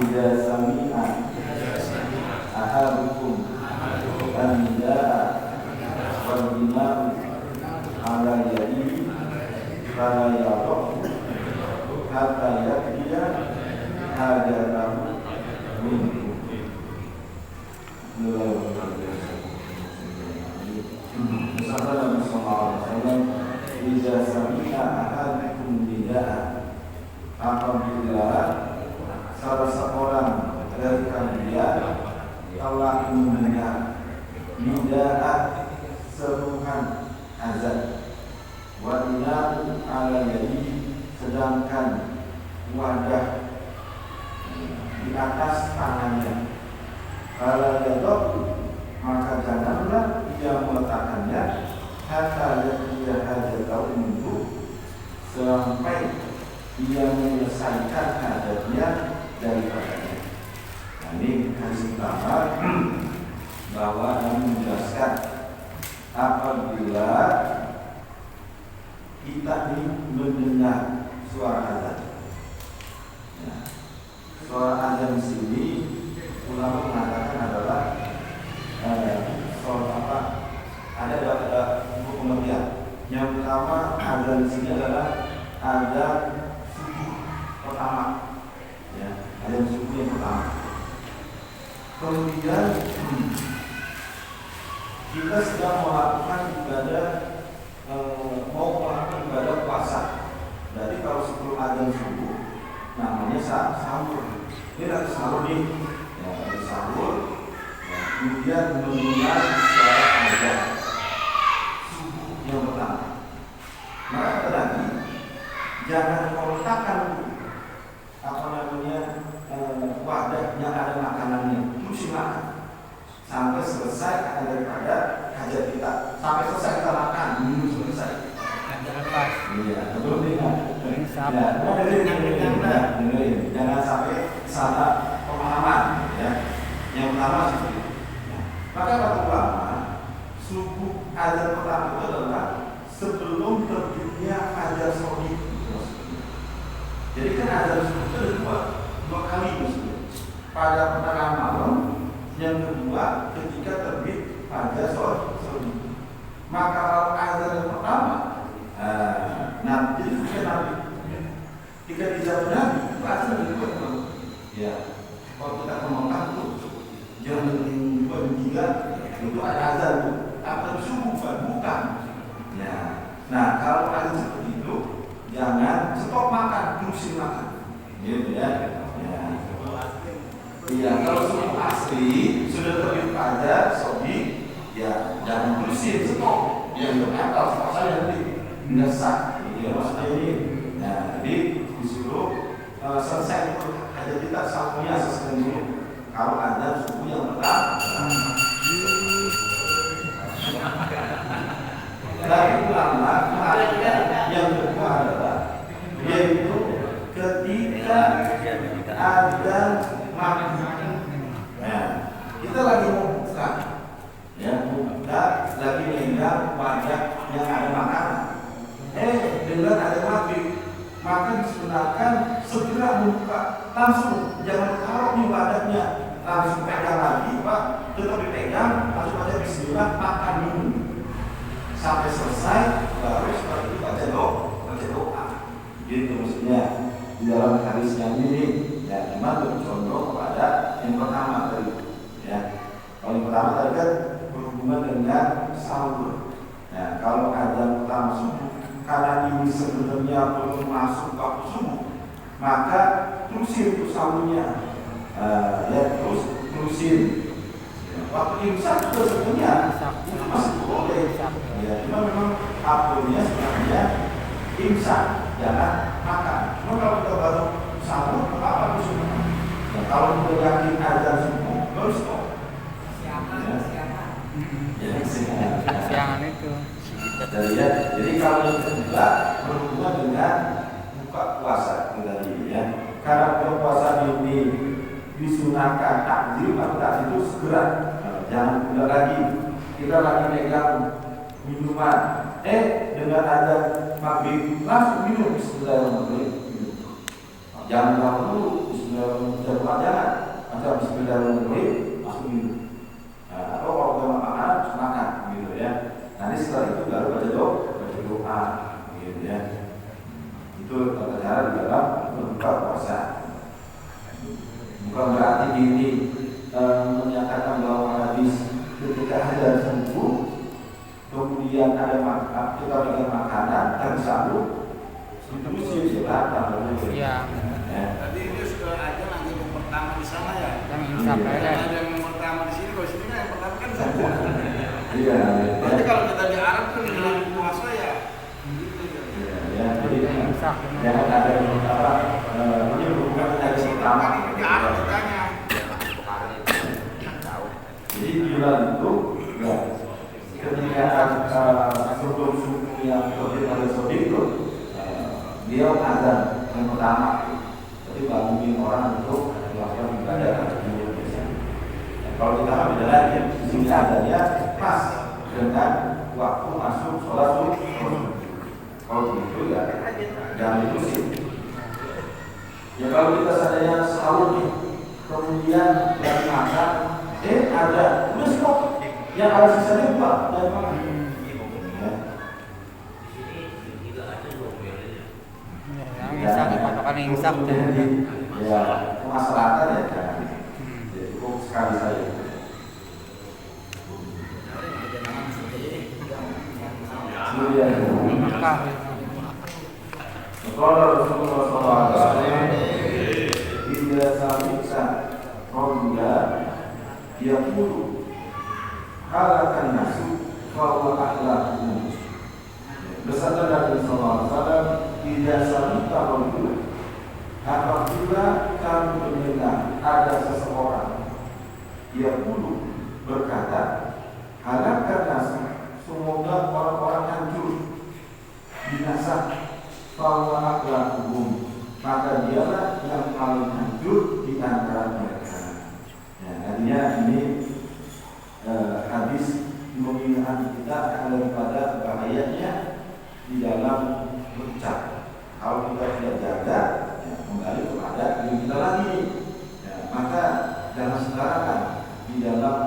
Idza sami'a ahadukum an-nidaa wal bina'u ala yadihi fala yadhu hatta yaqdiya hajatahu minhu. Sabda Nabi sallallahu alaihi wasallam, "Idza sami'a ahadukum nidaa," apabila salah seorang dari kalian telah mendengar nidaa, seruan azan, wa ina'u ala yadihi, sedangkan wadah di atas tangannya, kalau jatuh maka janganlah ia meletakkannya hatta ia hajatau minhu, sampai ia menyelesaikan hajatnya daripadanya. Nah, ini hadis pertama bahwa Nabi menjelaskan apabila kita ini mendengar suara azan. Ya, suara azan di sini ulama mengatakan adalah soal apa? Ada dua pengertian. Yang pertama, azan di sini adalah azan subuh pertama, ya, azan subuh yang pertama. Kemudian kita sedang melakukan ibadah, mau melakukan ibadah puasa. Jadi kalau sebelum azan subuh, namanya sahur. Ini lagi sahur nih, ya, lagi sahur. Kemudian mendengar suara azan subuh yang pertama, maka tadi jangan meletakkan wadah yang ada makanannya, terus makan sampai selesai daripada hajat kita, sampai selesai kita makan, selesai. Iya, betul tidak? Jangan sampai salah pemahaman, ya. Yang pertama seperti itu. Maka kata ulama, subuh azan pertama itu adalah sebelum terbitnya fajar shadiq. Jadi kan azan subuh itu ada dua kali maksudnya. Pada pertengahan malam, yang kedua ketika terbit fajar shadiq. Maka kalau azan yang pertama, nah jadi ketika di zaman Nabi itu azan yang kedua. Ya, kalau kita ngomongkan itu jam 2-3 itu ada azan tuh, apa subuh bukan? Ya. Nah kalau azan seperti itu, jangan stop makan, terusin makan, gitu ya. Iya, kalau subuh asli sudah terbit fajar shadiq, ya jangan terusin, stop. Ya kalau puasanya nanti ngesak, ya maksudnya ini. Nah, jadi disuruh selesai itu aja kita sahurnya selesai dulu. Kalau ada subuh yang pertama, dari ulama yang kedua adalah yaitu ketika ada makan. Nah, kita lagi mau buka, ya buka, lagi megang wadah yang ada makanan. Dengan ada maghrib, maka disunahkan segera membuka, langsung jangan taruh di wadahnya, langsung pegang lagi, Pak, tetap dipegang, langsung baca bismillah, makan dulu sampai selesai, baru setelah itu baca doa. Gitu maksudnya di dalam hadis yang ini, ya cuma bercontoh kepada yang pertama tadi, ya. Kalau yang pertama tadi kan berhubungan dengan sahur. Nah, kalau azan pertama subuh, karena ini sebenarnya belum masuk waktu subuh, maka terusin untuk sahurnya, ya terusin. Waktu imsak itu sebenarnya masih boleh, ya cuma memang aturnya sebenarnya imsak, jangan makan. Cuma kalau kita baru sahur, apa harus makan? Ya, kalau kita yakin azan subuh, baru stop. Siangan itu. Jadi kalau yang kedua berhubungan dengan buka puasa tadi, ya. Karena buka puasa ini disunahkan takjil, maka itu segera, jangan tunda lagi. Kita lagi pegang minuman, dengan ada maghrib langsung minum, Bismillahirrahmanirrahim. Jangan dulu, Bismillahirrahmanirrahim, jangan. sekedar memenuhi langsung minum. Atau kalau kita makan makan gitu ya. Nanti setelah itu baru baca doa gitu ya. Itu tata cara di dalam berbuka puasa. Bukan berarti ini menyatakan bahwa hadis ketika ada subuh kemudian ada kita berikan makanan dan selalu itu silakan. Iya. Tadi dia sudah aja nanti yang pertama di sana ya. Yang insaf ya. Ada yang pertama di sini, kalau sini kan yang pertama kan subuh. Iya. Berarti kalau kita di Arab kan dalam puasa ya. Ya, jadi Insaf. jangan ada apa ini bukan dari pertama. Di Arab ditanya. Jadi bulan itu ya ketika sebelum subuh yang terbit pada sore itu dia azan yang pertama. Jadi bangunin orang untuk melakukan ibadah. Kalau kita ambil lagi di sini adanya pas dengan waktu masuk sholat subuh. Kalau begitu ya jangan diusir. Ya kalau kita sadanya sahur nih, kemudian yang makan, ada udah stop, yang ada sisanya lupa dan makan. Yang insaf, patokan insaf. Ya, kemaslahatan ya jangan. Jadi cukup sekali saja. Kemudian Mekah. kalau Rasulullah SAW tidak samiksa ronda dia puluh halakan nasu bahwa akhlakmu bersabda Nabi SAW tidak samiksa ronda apabila kamu mendengar ada seseorang dia puluh berkata halakan nasu semoga orang-orang hancur binasa bahwa akhlakmu maka dialah yang paling hancur di antara mereka. Ya, artinya ini hadis mengingatkan kita akan daripada bahayanya di dalam berucap. Kalau kita tidak jaga, ya, kembali kepada diri kita lagi. Ya, maka jangan sembarangan di dalam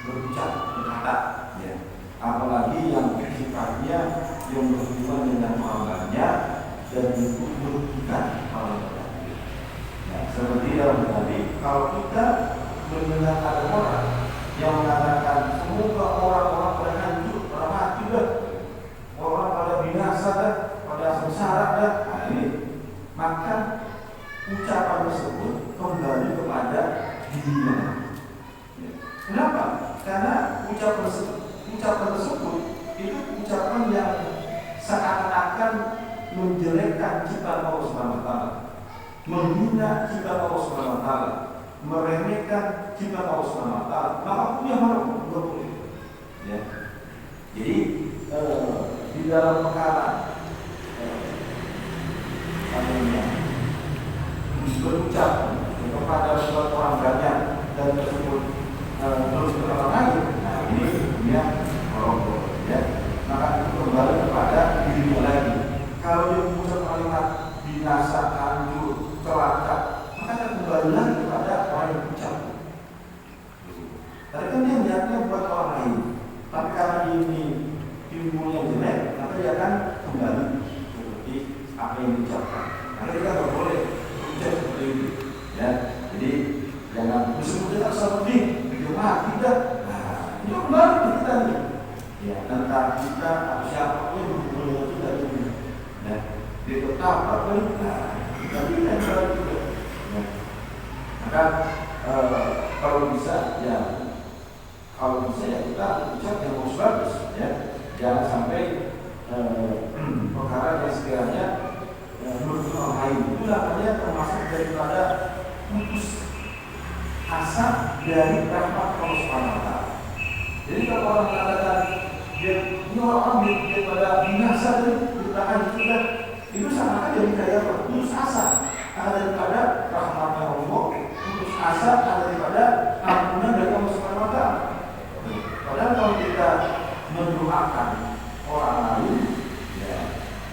berucap, berkata. Ya. Apalagi yang sifatnya yang berhubungan dengan orang banyak dan itu merugikan orang banyak. Nah, seperti yang tadi, kalau kita mendengar ada orang yang mengatakan semoga orang-orang pada hancur, pada mati dah, orang pada binasa dah, pada sengsara dah, nah ini maka ucapan tersebut kembali kepada dirinya. Kenapa? Karena ucapan tersebut itu ucapan yang seakan-akan menjelekkan ciptaan Allah Subhanahu wa taala, menghina ciptaan Allah Subhanahu wa taala, meremehkan ciptaan Allah Subhanahu wa taala. Maka punya harap boleh. Ya. Jadi di dalam perkara berucap kepada suatu orang banyak dan tersebut terus ke orang lain, nah ini dia merokok, ya. Maka itu kembali kepada dirinya lagi. Kalau dia mengucap kalimat binasa, hancur, celaka, maka akan kembali lagi kepada orang yang mengucap. Tadi kan dia niatnya buat orang lain, tapi karena ini timbul yang jelek, maka dia akan kembali seperti apa yang diucapkan. Maka kita tidak boleh berucap seperti itu, ya. Jadi jangan musuh-musuh seperti tidak. Nah, itu kembali ke kita nih. Ya, tentang kita atau siapa yang berhubungan dengan kita ini. Nah, dia tetap apa ini? Nah, tapi kita kembali juga. Nah, maka kalau bisa ya kita ucap yang bagus, ya. Jangan sampai perkara yang sekiranya merugikan orang lain. Itu namanya termasuk daripada putus asa dari rahmat Allah Subhanahu wa taala. Jadi kalau orang mengatakan dia orang dia pada binasa dan ditahan sudah, itu sama aja jadi kayak apa? Putus asa daripada rahmatnya Allah, putus asa daripada ampunan dari Allah Subhanahu wa taala. Padahal kalau kita mendoakan orang lain, ya,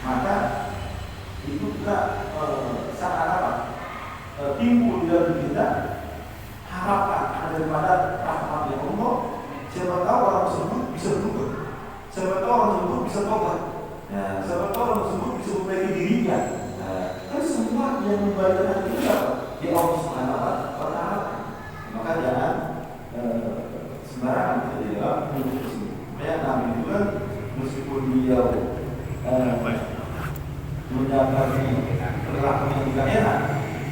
maka itu juga sangat apa? Timbul dari kita harapan daripada rahmat yang Allah. Siapa tahu orang tersebut bisa berubah, siapa tahu orang tersebut bisa tobat, ya, siapa tahu orang tersebut bisa memperbaiki dirinya. Kan semua yang membayar itu apa? Di Allah Subhanahu wa Ta'ala. Maka jangan sembarangan kita di dalam menuntut tersebut. Makanya Nabi itu kan meskipun beliau mendapati perilaku yang tidak enak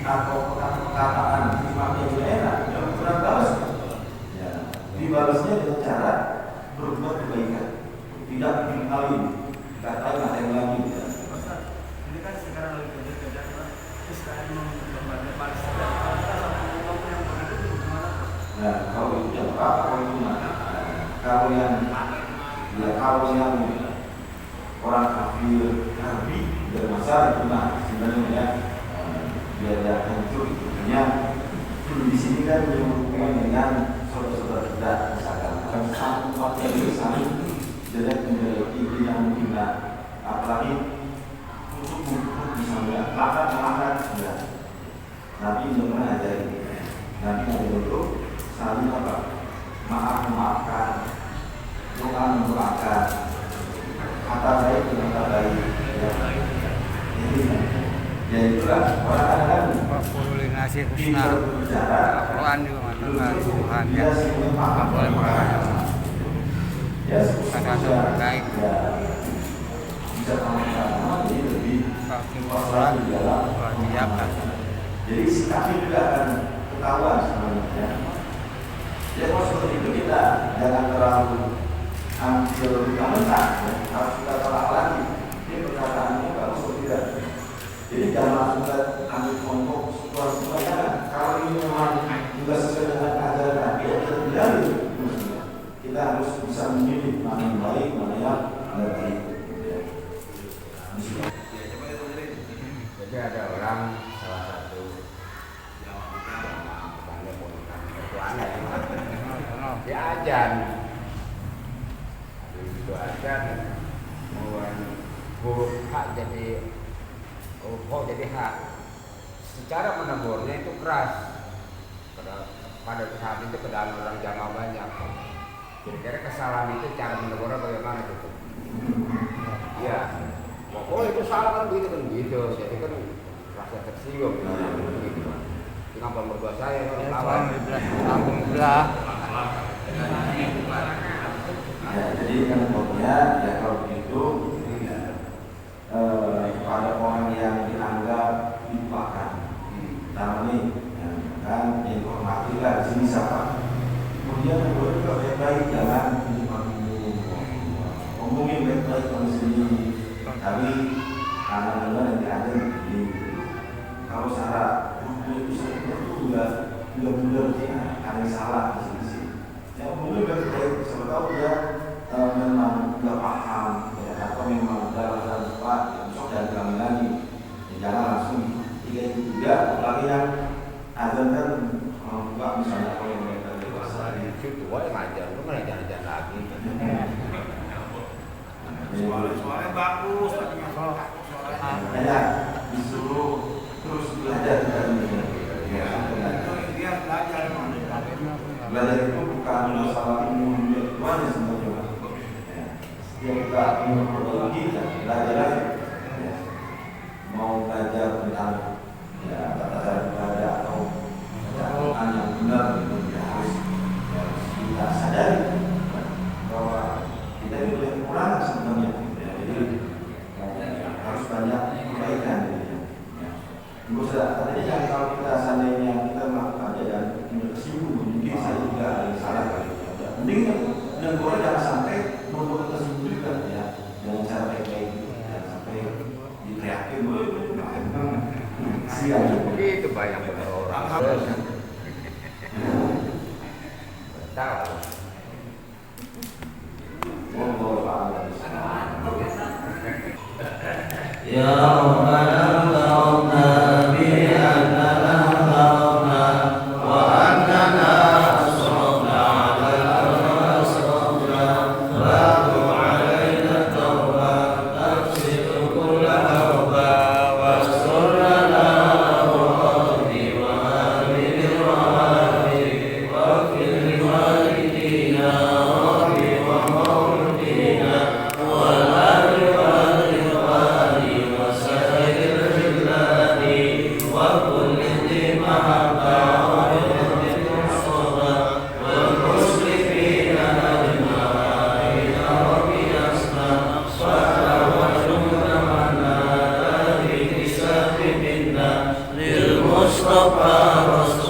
atau perkataan yang tidak enak, dia kurang balas. Ya, dibalasnya dengan cara berbuat kebaikan, tidak menyangkali katain ada yang lagi. Ya. Ini kan sekarang lagi kerja sekarang membantu Palestina. Yang begitu gimana? Nah, kalau itu ya apa? Kalau itu mana? Kalau yang orang kafir harbi bermasalah itu mah sebenarnya biar dia hancur itunya. Di sini kan berhubungan dengan saudara-saudara kita, misalkan satu partai ini saling jelek menjeleki itu yang mungkin apalagi untuk misalnya makan ya. Nabi belum pernah ajarin. Nabi ada itu saling apa? Memaafkan, doa mendoakan, kata baik dengan kata baik. Ya itulah orang kadang Boleh ngasih bisa husna. berbicara. Al-Quran juga mengatakan Tuhan ya. Dia sebenarnya paham Boleh mengatakan. ya Kata-kata terkait. ya bisa paham jadi lebih Waktu orang di dalam dijaga. jadi sikapnya juga akan ketahuan sebenarnya. Ya kalau seperti itu kita jangan terlalu ambil mentah-mentah, ya. Harus kita telah lagi. Ini perkataannya bagus atau tidak. Jadi jangan langsung kita ambil kelompok situasi jangan. Kalau ini memang juga sesuai dengan ajaran Nabi, ya kita biarin. Kita harus bisa memilih mana yang baik, mana yang tidak baik. Ya. Jadi ada orang salah satu yang bangga menggunakan ketuanya dia ajan, itu ajan mengeluarkan huruf H jadi huruf O jadi H. Secara menegurnya itu keras. Pada saat itu kedatangan orang jamaah banyak. Kira-kira kesalahan itu cara menegurnya bagaimana gitu? Iya. Oh itu salah kan gitu kan gitu, jadi kan rasa tersinggung gitu kan. Kenapa berdua saya lawan? Kampung belah. Ya, jadi kan pokoknya ya kalau begitu pada orang yang dianggap dilupakan, namanya ya, kan informasi lah di sini siapa. Kemudian kedua juga baik-baik jangan ngomongin baik-baik sama sendiri. Tapi anak-anak nanti ada di kalau secara hukum itu juga benar ada yang salah di sini. Yang mungkin baik-baik, siapa tahu dia memang nggak paham, ya, atau memang dalam tempat yang sok dan kami lagi. Ya, jangan langsung tiga itu juga, apalagi yang azan kan buka misalnya kalau mereka dewasa Itu yang ngajar, lu mana jalan-jalan lagi? Suaranya bagus, tapi nggak makanya disuruh terus belajar dari ini. Ya, dia belajar belajar itu bukan masalah ilmu semuanya sebenarnya. Ya, setiap kita ingin memperbaiki kita belajar aja. Ya. Mau belajar tentang ya tata cara belajar atau bacaan yang benar itu ya, harus kita sadari bahwa kita ini punya kekurangan sebenarnya. Ya, jadi harus banyak kebaikan. Ya. Tadinya kalau kita seandainya kita melakukan dan tersinggung, mungkin saya juga ada yang salah kali. Ya, mending dan boleh jangan sampai membuat tersinggung juga ya dengan cara baik-baik, jangan sampai diteriakin. Siang. Begitu banyak orang. Tahu. Ya Rabbana Allahumma bi'anna Allahumma wa annana asrafna ala asrafna wa alaina tawba tafsir kulla tawba wa surrana wa rabbi wa amir Mustafa